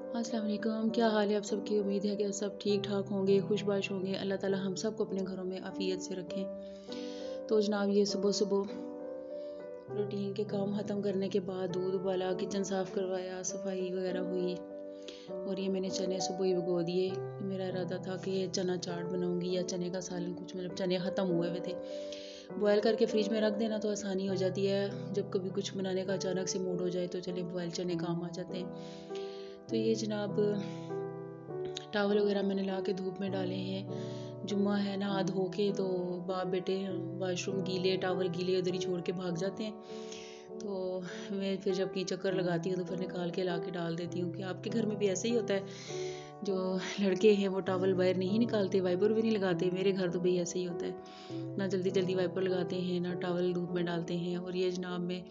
अस्सलाम वालेकुम। क्या हाल है आप सबकी? उम्मीद है कि आप सब ठीक ठाक होंगे, खुशबाश होंगे। अल्लाह ताला हम सबको अपने घरों में आफियत से रखें। तो जनाब ये सुबह सुबह रूटीन के काम ख़त्म करने के बाद दूध उबाला, किचन साफ़ करवाया, सफाई वगैरह हुई और ये मैंने चने सुबह ही भिगो दिए। मेरा इरादा था कि ये चना चाट बनाऊंगी या चने का सालन, कुछ मतलब चने ख़त्म हुए हुए थे। बॉयल करके फ्रिज में रख देना तो आसानी हो जाती है, जब कभी कुछ बनाने का अचानक से मूड हो जाए तो चले बॉयल चने काम आ जाते हैं। तो ये जनाब टावल वगैरह मैंने ला के धूप में डाले हैं। जुम्मा है ना, धो के तो बाप बेटे वाशरूम गीले, टावल गीले उधर ही छोड़ के भाग जाते हैं। तो मैं फिर जब कहीं चक्कर लगाती हूँ तो फिर निकाल के ला के डाल देती हूँ। कि आपके घर में भी ऐसे ही होता है? जो लड़के हैं वो टावल बाहर नहीं निकालते, वाइपर भी नहीं लगाते। मेरे घर तो भाई ऐसे ही होता है, ना जल्दी जल्दी वाइपर लगाते हैं ना टावल धूप में डालते हैं। और ये जनाब में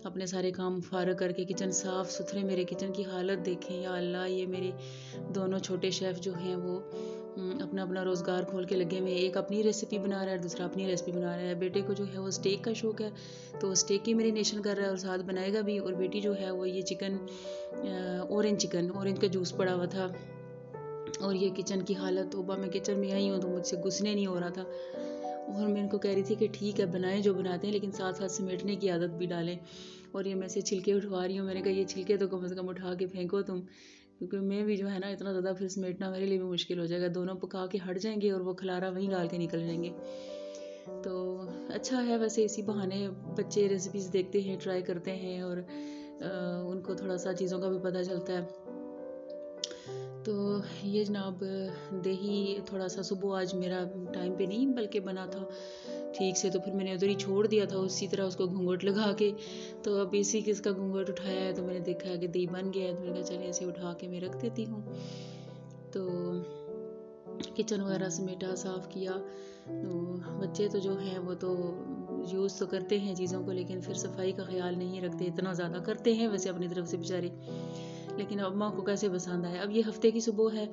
अपने सारे काम फारग करके किचन साफ़ सुथरे, मेरे किचन की हालत देखें या अल्लाह। ये मेरे दोनों छोटे शेफ़ जो हैं वो अपना अपना रोज़गार खोल के लगे हुए। एक अपनी रेसिपी बना रहा है, दूसरा अपनी रेसिपी बना रहा है। बेटे को जो है वो स्टेक का शौक़ है तो स्टेक की मेरिनेशन कर रहा है और साथ बनाएगा भी। और बेटी जो है वो ये चिकन, ऑरेंज का जूस पड़ा हुआ था। और ये किचन की हालत, तौबा मैं किचन में आई हूँ तो मुझसे घुसने नहीं हो रहा था। और मैं इनको कह रही थी कि ठीक है बनाएं जो बनाते हैं, लेकिन साथ साथ समेटने की आदत भी डालें। और ये मैं से छिलके उठवा रही हूँ। मैंने कहा ये छिलके तो कम से कम उठा के फेंको तुम, क्योंकि मैं भी जो है ना इतना ज़्यादा फिर समेटना मेरे लिए भी मुश्किल हो जाएगा। दोनों पका के हट जाएंगे और वो खलारा वहीं डाल के निकल जाएंगे। तो अच्छा है वैसे, इसी बहाने बच्चे रेसिपीज़ देखते हैं, ट्राई करते हैं और उनको थोड़ा सा चीज़ों का भी पता चलता है। तो ये जनाब दही थोड़ा सा सुबह आज मेरा टाइम पे नहीं बल्कि बना था ठीक से, तो फिर मैंने उधर ही छोड़ दिया था उसी तरह उसको घूंघट लगा के। तो अब इसी किसका घूंघट उठाया है तो मैंने देखा है कि दही बन गया है, तो मैंने कहा चलिए इसे उठा के मैं रख देती हूँ। तो किचन वगैरह समेटा, साफ़ किया। तो बच्चे तो जो हैं वो तो यूज़ तो करते हैं चीज़ों को, लेकिन फिर सफाई का ख्याल नहीं रखते। इतना ज़्यादा करते हैं वैसे अपनी तरफ से बेचारे, लेकिन अम्मा को कैसे पसंद आए। अब ये हफ्ते की सुबह है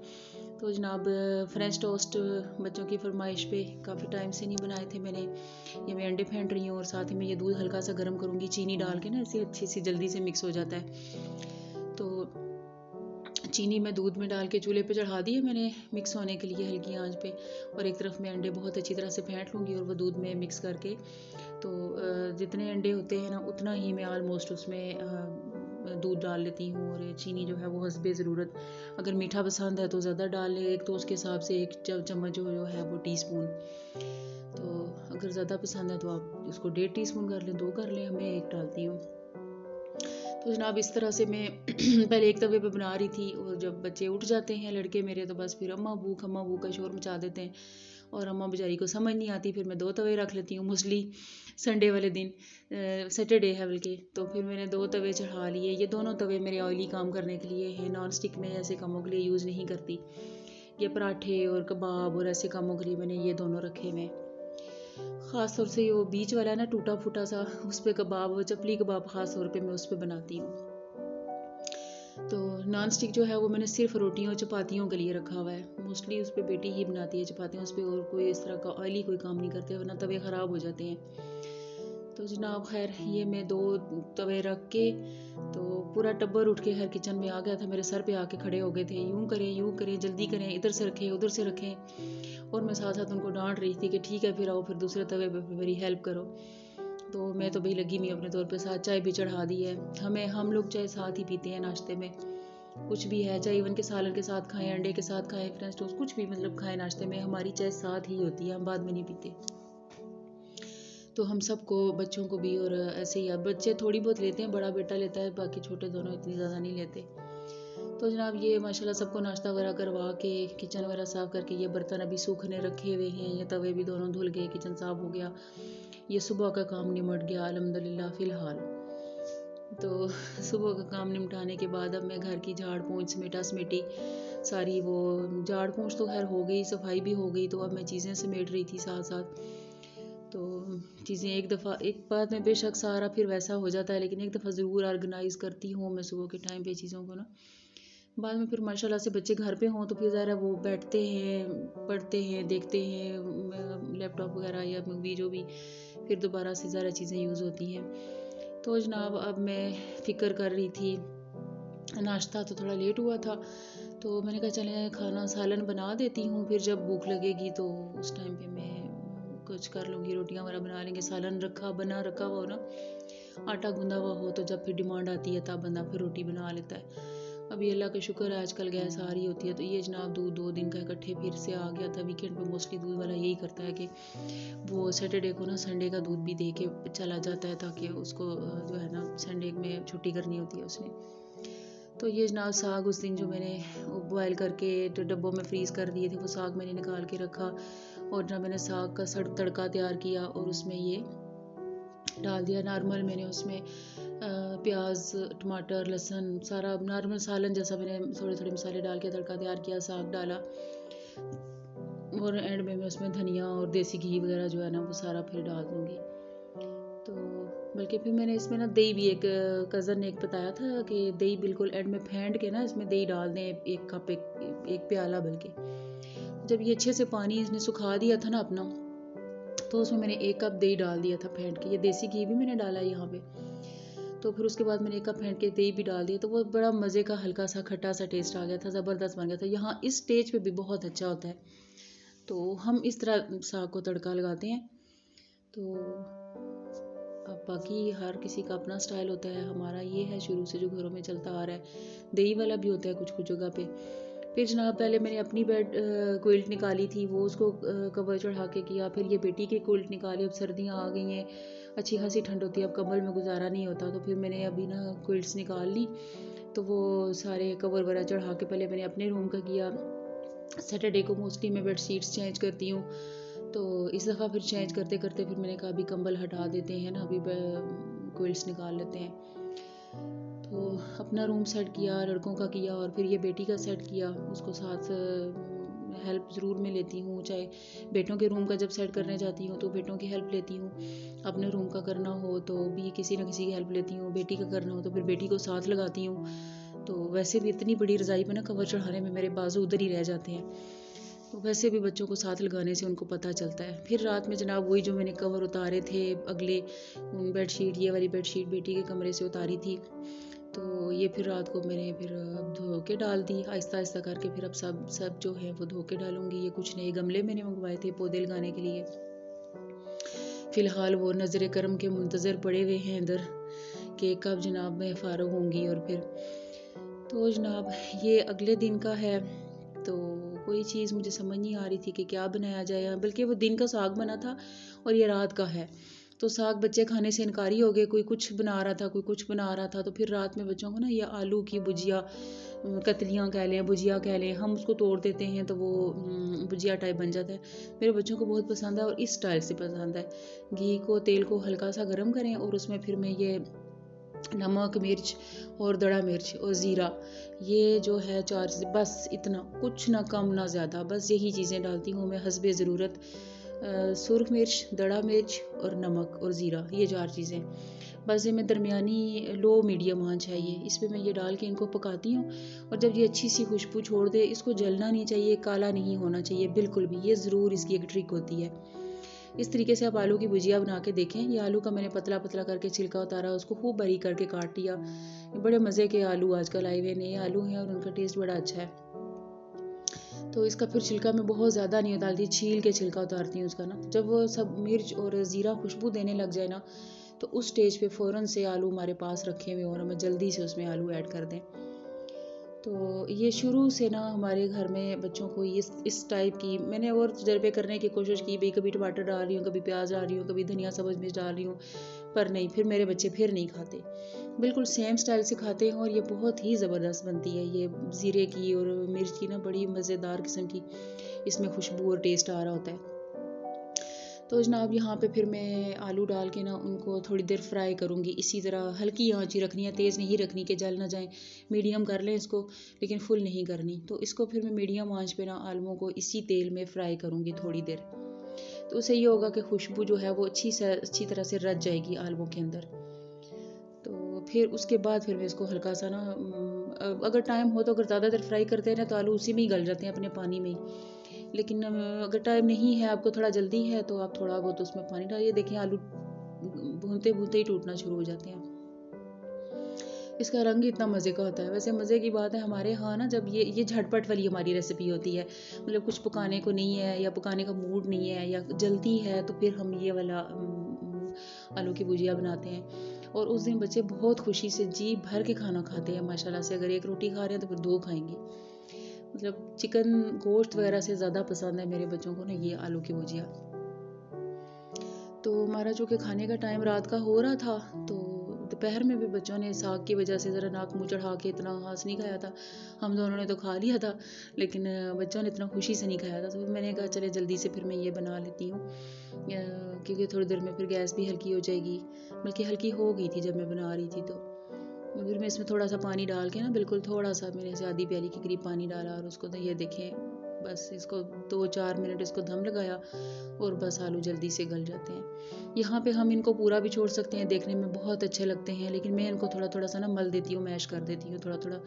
तो जनाब फ्रेंच टोस्ट बच्चों की फरमाइश पे काफ़ी टाइम से नहीं बनाए थे मैंने। ये मैं अंडे फेंट रही हूँ और साथ ही में ये दूध हल्का सा गर्म करूँगी चीनी डाल के ना, इससे अच्छी सी जल्दी से मिक्स हो जाता है। तो चीनी मैं दूध में डाल के चूल्हे पे चढ़ा दी है मैंने मिक्स होने के लिए हल्की आंच पे। और एक तरफ मैं अंडे बहुत अच्छी तरह से फेंट लूँगी और वो दूध में मिक्स करके, तो जितने अंडे होते हैं ना उतना ही मैं आलमोस्ट उसमें दूध डाल लेती हूँ। और चीनी जो है वो हस्बे ज़रूरत, अगर मीठा पसंद है तो ज़्यादा डाल लें, एक तो उसके हिसाब से एक चम्मच जो है वो टीस्पून। तो अगर ज़्यादा पसंद है तो आप उसको 1.5 टीस्पून कर लें, 2 कर लें, मैं 1 डालती हूँ। तो जनाब इस तरह से मैं पहले एक तवे पे बना रही थी, और जब बच्चे उठ जाते हैं लड़के मेरे तो बस फिर अम्मा भूख का शोर मचा देते हैं और अम्मा बेचारी को समझ नहीं आती। फिर मैं 2 तवे रख लेती हूँ मोस्टली संडे वाले दिन, सैटरडे है बल्कि। तो फिर मैंने 2 तवे चढ़ा लिए। ये दोनों तवे मेरे ऑयली काम करने के लिए हैं, नॉन स्टिक में ऐसे कामों के लिए यूज़ नहीं करती। ये पराठे और कबाब और ऐसे कामों के लिए मैंने ये दोनों रखे हुए। ख़ास तौर से वो बीच वाला है ना टूटा फूटा सा, उस पर कबाब, चपली कबाब ख़ास तौर पे मैं उस पर बनाती हूँ। तो नॉन स्टिक जो है वो मैंने सिर्फ रोटियों चपातियों के लिए रखा हुआ है। मोस्टली उस पर बेटी ही बनाती है चपातियाँ, उस पर और कोई इस तरह का ऑयली कोई काम नहीं करते, वरना तवे ख़राब हो जाते हैं। तो जनाब खैर ये मैं 2 तवे रख के, तो पूरा टब्बर उठ के हर किचन में आ गया था, मेरे सर पे आके खड़े हो गए थे, यूँ करें जल्दी करें, इधर से रखें उधर से रखें। और मैं साथ साथ उनको डांट रही थी कि ठीक है फिर आओ, फिर दूसरे तवे पे मेरी हेल्प करो। तो मैं तो भाई लगी हुई अपने तौर पे, साथ चाय भी चढ़ा दी है। हम लोग चाय साथ ही पीते हैं नाश्ते में, कुछ भी है चाहे इवन के सालन के साथ खाएं, अंडे के साथ खाएं, फ्रेंच टोस्ट कुछ भी मतलब खाएं, नाश्ते में हमारी चाय साथ ही होती है, हम बाद में नहीं पीते। तो हम सबको, बच्चों को भी, और ऐसे ही अब बच्चे थोड़ी बहुत लेते हैं, बड़ा बेटा लेता है, बाकी छोटे दोनों इतनी ज़्यादा नहीं लेते। तो जनाब ये माशाल्लाह सबको नाश्ता वगैरह करवा के, किचन वगैरह साफ़ करके, ये बर्तन अभी सूखने रखे हुए हैं, ये तवे भी दोनों धुल गए, किचन साफ़ हो गया, ये सुबह का काम निमट गया अल्हम्दुलिल्लाह फ़िलहाल। तो सुबह का काम निपटाने के बाद अब मैं घर की झाड़ पोंछ समेटा समेटी सारी, वो झाड़ पोंछ तो खैर हो गई, सफाई भी हो गई, तो अब मैं चीज़ें समेट रही थी साथ साथ। तो चीज़ें एक बार में बेशक सारा फिर वैसा हो जाता है, लेकिन एक दफ़ा ज़रूर ऑर्गेनाइज़ करती हूँ मैं सुबह के टाइम पे चीज़ों को ना। बाद में फिर माशाल्लाह से बच्चे घर पे हों तो फिर ज़रा वो बैठते हैं, पढ़ते हैं, देखते हैं लैपटॉप वगैरह या मूवी जो भी, फिर दोबारा से ज़रा चीज़ें यूज़ होती हैं। तो जनाब अब मैं फ़िक्र कर रही थी नाश्ता तो थोड़ा लेट हुआ था, तो मैंने कहा चलें खाना सालन बना देती हूँ, फिर जब भूख लगेगी तो उस टाइम पे मैं कुछ कर लूँगी, रोटियां वगैरह बना लेंगे। सालन रखा हुआ हो ना, आटा गूंदा हुआ हो, तो जब फिर डिमांड आती है तब बंदा फिर रोटी बना लेता है। अभी अल्लाह का शुक्र है आजकल गैस आ रही होती है, तो ये जनाब दूध 2 दिन का इकट्ठे फिर से आ गया था। वीकेंड पे मोस्टली दूध वाला यही करता है कि वो सैटरडे को ना संडे का दूध भी दे के चला जाता है, ताकि उसको जो है ना संडे में छुट्टी करनी होती है उसने। तो ये जनाब साग उस दिन जो मैंने बॉयल करके तो डब्बों में फ्रीज़ कर दिए थे, वो साग मैंने निकाल के रखा, और जब मैंने साग का तड़का तैयार किया और उसमें ये डाल दिया। नॉर्मल मैंने उसमें प्याज, टमाटर, लहसुन सारा नॉर्मल सालन जैसा मैंने थोड़े थोड़े मसाले डाल के तड़का तैयार किया, साग डाला, और एंड में मैं उसमें धनिया और देसी घी वगैरह जो है ना वो सारा फिर डाल दूँगी। तो बल्कि फिर मैंने इसमें ना दही भी, एक कज़न ने एक बताया था कि दही बिल्कुल एंड में फेंट के ना इसमें दही डाल दें, 1 कप, एक प्याला बल्कि। जब ये अच्छे से पानी इसने सुखा दिया था ना अपना, तो उसमें मैंने 1 कप दही डाल दिया था फेंट के। ये देसी घी भी मैंने डाला है यहाँ पे। तो फिर उसके बाद मैंने 1 कप फेंट के दही भी डाल दिया, तो वो बड़ा मज़े का हल्का सा खट्टा सा टेस्ट आ गया था, ज़बरदस्त बन गया था। यहाँ इस स्टेज पे भी बहुत अच्छा होता है। तो हम इस तरह साग को तड़का लगाते हैं। तो अब बाकी हर किसी का अपना स्टाइल होता है, हमारा ये है शुरू से जो घरों में चलता आ रहा है। दही वाला भी होता है कुछ कुछ जगह पे। फिर जनाब पहले मैंने अपनी बेड क्विल्ट निकाली थी, वो उसको कवर चढ़ा के किया। फिर ये बेटी की क्विल्ट निकाली। अब सर्दियाँ आ गई हैं, अच्छी खासी ठंड होती है, अब कंबल में गुजारा नहीं होता, तो फिर मैंने अभी ना क्विल्ट्स निकाल ली। तो वो सारे कवर वगैरह चढ़ा के पहले मैंने अपने रूम का किया। सैटरडे को मोस्टली मैं बेड शीट्स चेंज करती हूँ, तो इस दफ़ा फिर चेंज करते करते फिर मैंने कहा अभी कंबल हटा देते हैं ना, अभी क्विल्ट्स निकाल लेते हैं। तो अपना रूम सेट किया, लड़कों का किया, और फिर ये बेटी का सेट किया। उसको साथ हेल्प ज़रूर मैं लेती हूँ, चाहे बेटों के रूम का जब सेट करने जाती हूँ तो बेटों की हेल्प लेती हूँ, अपने रूम का करना हो तो भी किसी न किसी की हेल्प लेती हूँ, बेटी का करना हो तो फिर बेटी को साथ लगाती हूँ। तो वैसे भी इतनी बड़ी रज़ाई पे ना कवर चढ़ाने में मेरे बाजू उधर ही रह जाते हैं, तो वैसे भी बच्चों को साथ लगाने से उनको पता चलता है। फिर रात में जनाब वही जो मैंने कवर उतारे थे अगले बेडशीट, ये वाली बेडशीट बेटी के कमरे से उतारी थी, तो ये फिर रात को मैंने फिर अब धो के डाल दी आहिस्ता आहिस्ता करके। फिर अब सब जो है वो धो के डालूंगी। ये कुछ नए गमले मैंने मंगवाए थे पौधे लगाने के लिए, फ़िलहाल वो नज़र करम के मुंतज़र पड़े हुए हैं अंदर कि कब जनाब मैं फ़ारग होंगी। और फिर तो जनाब ये अगले दिन का है, तो कोई चीज़ मुझे समझ नहीं आ रही थी कि क्या बनाया जाए, बल्कि वो दिन का साग बना था और ये रात का है। तो साग बच्चे खाने से इनकारी हो गए, कोई कुछ बना रहा था, कोई कुछ बना रहा था। तो फिर रात में बच्चों को ना ये आलू की भुजिया, कतलियाँ कह लें, भुजिया कह लें, हम उसको तोड़ देते हैं तो वो भुजिया टाइप बन जाता है। मेरे बच्चों को बहुत पसंद है और इस स्टाइल से पसंद है। घी को, तेल को हल्का सा गर्म करें और उसमें फिर मैं ये नमक, मिर्च और दड़ा मिर्च और ज़ीरा, ये जो है 4 चीज़ें, बस इतना, कुछ ना कम ना ज़्यादा, बस यही चीज़ें डालती हूँ मैं हस्बे ज़रूरत। सुरख मिर्च, दड़ा मिर्च और नमक और ज़ीरा, ये 4 चीज़ें। बस ये मैं दरमियानी लो मीडियम आँच है ये, इस पे मैं ये डाल के इनको पकाती हूँ। और जब ये अच्छी सी खुशबू छोड़ दे, इसको जलना नहीं चाहिए, काला नहीं होना चाहिए बिल्कुल भी, ये ज़रूर इसकी एक ट्रिक होती है। इस तरीके से आप आलू की भुजिया बना के देखें। ये आलू का मैंने पतला पतला करके छिलका उतारा, उसको खूब बारीक करके काट लिया। ये बड़े मज़े के आलू आजकल आए हुए नए आलू हैं और उनका टेस्ट बड़ा अच्छा है। तो इसका फिर छिलका मैं बहुत ज़्यादा नहीं उतारती, छील के छिलका उतारती हूँ उसका ना। जब वो सब मिर्च और ज़ीरा खुशबू देने लग जाए ना, तो उस स्टेज पे फ़ौरन से आलू हमारे पास रखे हुए और हमें जल्दी से उसमें आलू ऐड कर दें। तो ये शुरू से ना हमारे घर में बच्चों को इस टाइप की मैंने और तजर्बे करने की कोशिश की, भाई कभी टमाटर डाल रही हूँ, कभी प्याज डाल रही हूँ, कभी धनिया सब्ज़ मिर्च डाल रही हूँ, पर नहीं, फिर मेरे बच्चे फिर नहीं खाते, बिल्कुल सेम स्टाइल से खाते हैं और ये बहुत ही ज़बरदस्त बनती है। ये ज़ीरे की और मिर्च की ना बड़ी मज़ेदार किस्म की इसमें खुशबू और टेस्ट आ रहा होता है। तो जनाब यहाँ पे फिर मैं आलू डाल के ना उनको थोड़ी देर फ्राई करूँगी। इसी तरह हल्की आंच ही रखनी है, तेज़ नहीं रखनी कि जल ना जाए, मीडियम कर लें इसको, लेकिन फुल नहीं करनी। तो इसको फिर मैं मीडियम आंच पे ना आलूओं को इसी तेल में फ्राई करूँगी थोड़ी देर। तो उससे ये होगा कि खुशबू जो है वो अच्छी तरह से रच जाएगी आलूओं के अंदर। तो फिर उसके बाद फिर मैं इसको हल्का सा ना अगर टाइम हो तो, अगर ज़्यादा देर फ्राई करते हैं ना तो आलू उसी में ही गल जाते हैं अपने पानी में ही। लेकिन अगर टाइम नहीं है, आपको थोड़ा जल्दी है, तो आप थोड़ा बहुत उसमें पानी डालिए। देखिए आलू भूनते भूनते ही टूटना शुरू हो जाते हैं। इसका रंग इतना मज़े का होता है। वैसे मज़े की बात है हमारे यहाँ ना, जब ये झटपट वाली हमारी रेसिपी होती है, मतलब कुछ पकाने को नहीं है या पकाने का मूड नहीं है या जल्दी है, तो फिर हम ये वाला आलू की भुजिया बनाते हैं। और उस दिन बच्चे बहुत खुशी से जी भर के खाना खाते हैं माशाल्लाह से। अगर एक रोटी खा रहे हैं तो फिर 2 खाएंगे। मतलब चिकन गोश्त वगैरह से ज़्यादा पसंद है मेरे बच्चों को ना ये आलू की भुजिया। तो हमारा जो कि खाने का टाइम रात का हो रहा था, तो दोपहर में भी बच्चों ने साग की वजह से ज़रा नाक मुँह चढ़ा के इतना खास नहीं खाया था। हम दोनों ने तो खा लिया था, लेकिन बच्चों ने इतना खुशी से नहीं खाया था। तो मैंने कहा चले जल्दी से फिर मैं ये बना लेती हूँ, क्योंकि थोड़ी देर में फिर गैस भी हल्की हो जाएगी। बल्कि हल्की हो गई थी जब मैं बना रही थी। तो फिर मैं इसमें थोड़ा सा पानी डाल के ना, बिल्कुल थोड़ा सा, मैंने इसे आधी प्याली के करीब पानी डाला और उसको, तो ये देखें, बस इसको 2-4 मिनट इसको दम लगाया और बस आलू जल्दी से गल जाते हैं। यहाँ पे हम इनको पूरा भी छोड़ सकते हैं, देखने में बहुत अच्छे लगते हैं, लेकिन मैं इनको थोड़ा थोड़ा सा ना मल देती हूँ, मैश कर देती हूँ थोड़ा थोड़ा।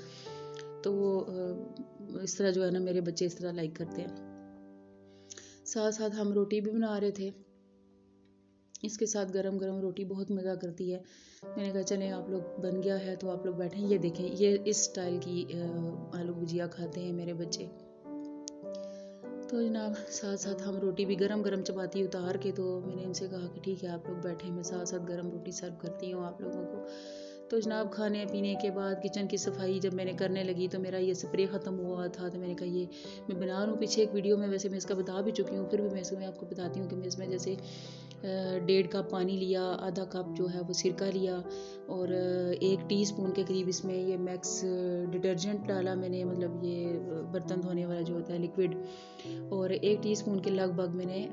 तो वो इस तरह जो है ना, मेरे बच्चे इस तरह लाइक करते हैं। साथ साथ हम रोटी भी बना रहे थे। इसके साथ गरम गरम रोटी बहुत मज़ा करती है। मैंने कहा चलें, आप लोग बन गया है तो आप लोग बैठें, ये देखें, ये इस स्टाइल की आलू भुजिया खाते हैं मेरे बच्चे। तो जनाब साथ साथ हम रोटी भी गरम गरम चपाती उतार के, तो मैंने इनसे कहा कि ठीक है आप लोग बैठे, मैं साथ साथ गरम रोटी सर्व करती हूँ आप लोगों को। तो जनाब खाने पीने के बाद किचन की सफाई जब मैंने करने लगी, तो मेरा ये स्प्रे ख़त्म हुआ था। तो मैंने कहा ये मैं बना रहा हूँ, पीछे एक वीडियो में वैसे मैं इसका बता भी चुकी हूँ, फिर भी मैं इसमें आपको बताती हूँ कि मैं इसमें जैसे 1.5 कप पानी लिया, आधा कप जो है वो सिरका लिया, और 1 टीस्पून के करीब इसमें ये मैक्स डिटर्जेंट डाला मैंने, मतलब ये बर्तन धोने वाला जो होता है लिक्विड, और 1 टीस्पून के लगभग मैंने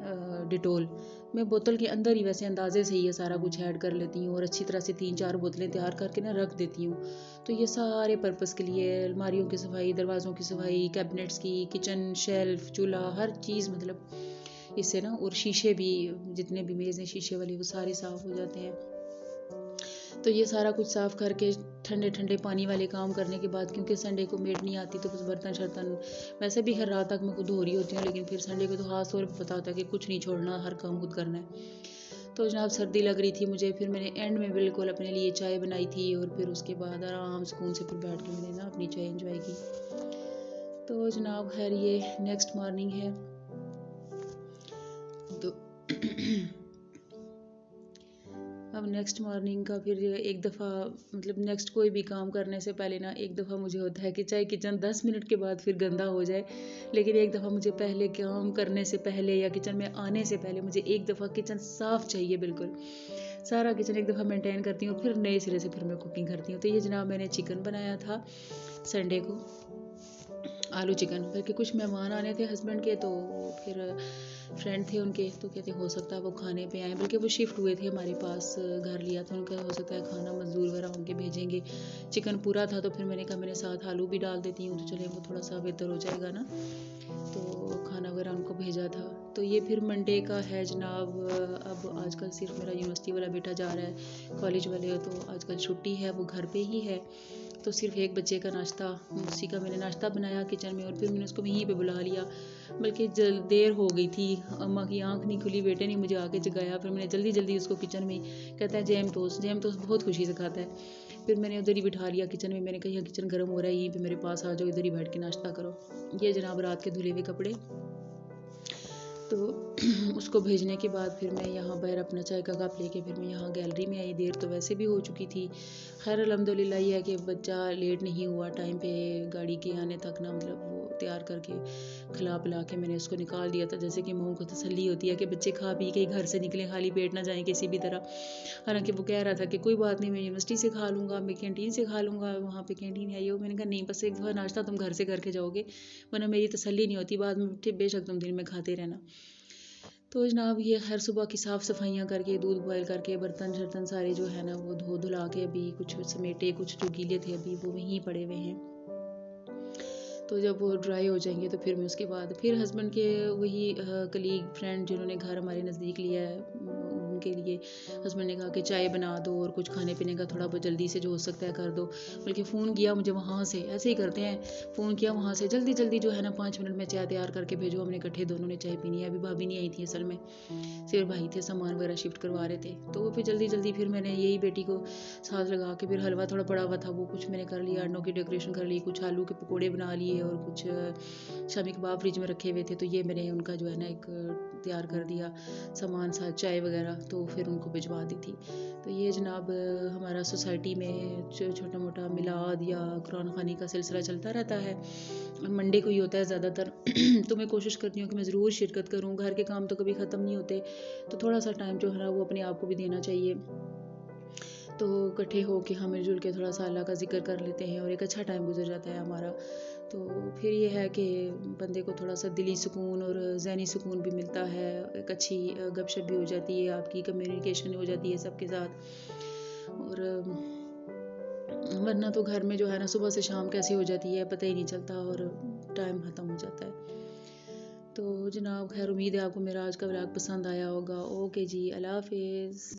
डिटोल। मैं बोतल के अंदर ही वैसे अंदाजे से ये सारा कुछ ऐड कर लेती हूँ और अच्छी तरह से 3-4 बोतलें तैयार करके ना रख देती हूँ। तो ये सारे पर्पस के लिए, अलमारियों की सफाई, दरवाज़ों की सफाई, कैबिनेट्स की, किचन शेल्फ, चूल्हा, हर चीज़ मतलब इससे ना, और शीशे भी, जितने भी मेज़ हैं शीशे वाली, वो सारे साफ़ हो जाते हैं। तो ये सारा कुछ साफ़ करके ठंडे ठंडे पानी वाले काम करने के बाद, क्योंकि संडे को मेड नहीं आती, तो बस बर्तन शर्तन वैसे भी हर रात तक मैं खुद धो रही होती हूँ, लेकिन फिर संडे को तो खास तौर पर पता होता है कि कुछ नहीं छोड़ना, हर काम खुद करना है। तो जनाब सर्दी लग रही थी मुझे, फिर मैंने एंड में बिल्कुल अपने लिए चाय बनाई थी, और फिर उसके बाद आराम सुकून से फिर बैठ के मैंने ना अपनी चाय इंजॉय की। तो जनाब खैर ये नेक्स्ट मॉर्निंग है। तो अब नेक्स्ट मॉर्निंग का फिर एक दफ़ा, मतलब नेक्स्ट कोई भी काम करने से पहले ना, एक दफ़ा मुझे होता है कि चाहे किचन 10 मिनट के बाद फिर गंदा हो जाए, लेकिन एक दफ़ा मुझे पहले काम करने से पहले या किचन में आने से पहले मुझे एक दफ़ा किचन साफ़ चाहिए। बिल्कुल सारा किचन एक दफ़ा मेंटेन करती हूँ, फिर नए सिरे से फिर मैं कुकिंग करती हूँ। तो ये जनाब मैंने चिकन बनाया था संडे को, आलू चिकन, बल्कि कुछ मेहमान आने थे हस्बैंड के, तो फिर फ्रेंड थे उनके, तो कहते हो सकता है वो खाने पे आए, बल्कि वो शिफ्ट हुए थे हमारे पास, घर लिया था उनका, हो सकता है खाना मजदूर वगैरह उनके भेजेंगे। चिकन पूरा था, तो फिर मैंने कहा मैंने साथ आलू भी डाल देती हूँ, तो चले वो थोड़ा सा बेहतर हो जाएगा ना। तो खाना वगैरह उनको भेजा था। तो ये फिर मंडे का है जनाब। अब आजकल सिर्फ मेरा यूनिवर्सिटी वाला बेटा जा रहा है, कॉलेज वाले तो आजकल छुट्टी है, वो घर पे ही है। तो सिर्फ एक बच्चे का नाश्ता, उसी का मैंने नाश्ता बनाया किचन में, और फिर मैंने उसको वहीं पे बुला लिया, बल्कि देर हो गई थी, अम्मा की आंख नहीं खुली, बेटे ने मुझे आके जगाया, फिर मैंने जल्दी जल्दी उसको किचन में, कहता है जैम टोस्ट बहुत खुशी से खाता है। फिर मैंने उधर ही बिठा लिया किचन में, मैंने कहा यहाँ किचन गर्म हो रहा है, यहीं पे मेरे पास आ जाओ, इधर ही बैठ के नाश्ता करो। ये जनाब रात के धुले हुए कपड़े। तो उसको भेजने के बाद फिर मैं यहाँ बाहर अपना चाय का कप लेके फिर मैं यहाँ गैलरी में आई। देर तो वैसे भी हो चुकी थी। खैर अल्हम्दुलिल्लाह ये है कि बच्चा लेट नहीं हुआ टाइम पे गाड़ी के आने तक ना, मतलब वो तैयार करके खिला पिला के मैंने उसको निकाल दिया था। जैसे कि माओ को तसल्ली होती है कि बच्चे खा पी के घर से निकले, खाली पेट ना जाएँ किसी भी तरह। हालांकि वो कह रहा था कि कोई बात नहीं, मैं यूनिवर्सिटी से खा लूँगा, मैं कैंटीन से खा लूँगा, वहाँ पे कैंटीन है। ये मैंने कहा नहीं, बस एक दफ़ा नाश्ता तुम घर से करके जाओगे, वरना मेरी तसल्ली नहीं होती, बाद में बेशक तुम दिन में खाते रहना। तो जनाब ये खैर सुबह की साफ़ सफाइयाँ करके, दूध बॉयल करके, बर्तन शर्तन सारे जो है ना वो धो धुला के, अभी कुछ समेटे, कुछ जो गीले थे अभी वो वहीं पड़े हुए हैं। तो जब वो ड्राई हो जाएंगे तो फिर मैं उसके बाद फिर हस्बैंड के वही कलीग फ्रेंड जिन्होंने घर हमारे नज़दीक लिया है, उनके लिए। हस्बैंड ने कहा कि चाय बना दो और कुछ खाने पीने का थोड़ा बहुत जल्दी से जो हो सकता है कर दो। बल्कि फ़ोन किया मुझे वहाँ से, ऐसे ही करते हैं, फ़ोन किया वहाँ से जल्दी जल्दी जो है ना 5 मिनट में चाय तैयार करके भेजो। हमने इकट्ठे दोनों ने चाय पीनी है। अभी भाभी नहीं आई थी असल में, सिर्फ भाई थे, सामान वगैरह शिफ्ट करवा रहे थे। तो फिर जल्दी जल्दी फिर मैंने यही बेटी को साथ लगा के फिर हलवा थोड़ा पड़ा हुआ था वो कुछ मैंने कर लिया, अंडों की डेकोरेशन कर ली, कुछ आलू के पकौड़े बना लिए और कुछ शामी कबाब फ्रिज में रखे हुए थे, तो ये मैंने उनका जो है ना एक तैयार कर दिया सामान साथ चाय वगैरह, तो फिर उनको भिजवा दी थी। तो ये जनाब हमारा सोसाइटी में छोटा मोटा मिलाद या कुरान खानी का सिलसिला चलता रहता है। मंडे को ही होता है ज़्यादातर। तो मैं कोशिश करती हूँ कि मैं ज़रूर शिरकत करूँ। घर के काम तो कभी ख़त्म नहीं होते, तो थोड़ा सा टाइम जो है ना वो अपने आप को भी देना चाहिए। तो इकट्ठे हो के हम मिलजुल के थोड़ा सा अल्लाह का जिक्र कर लेते हैं और एक अच्छा टाइम गुजर जाता है हमारा। तो फिर ये है कि बंदे को थोड़ा सा दिली सुकून और ज़हनी सुकून भी मिलता है, एक अच्छी गपशप भी हो जाती है, आपकी कम्युनिकेशन हो जाती है सबके साथ। और वरना तो घर में जो है ना सुबह से शाम कैसे हो जाती है पता ही नहीं चलता और टाइम ख़त्म हो जाता है। तो जनाब खैर उम्मीद है आपको मेरा आज का व्लॉग पसंद आया होगा। ओके जी, अल्लाह हाफिज़।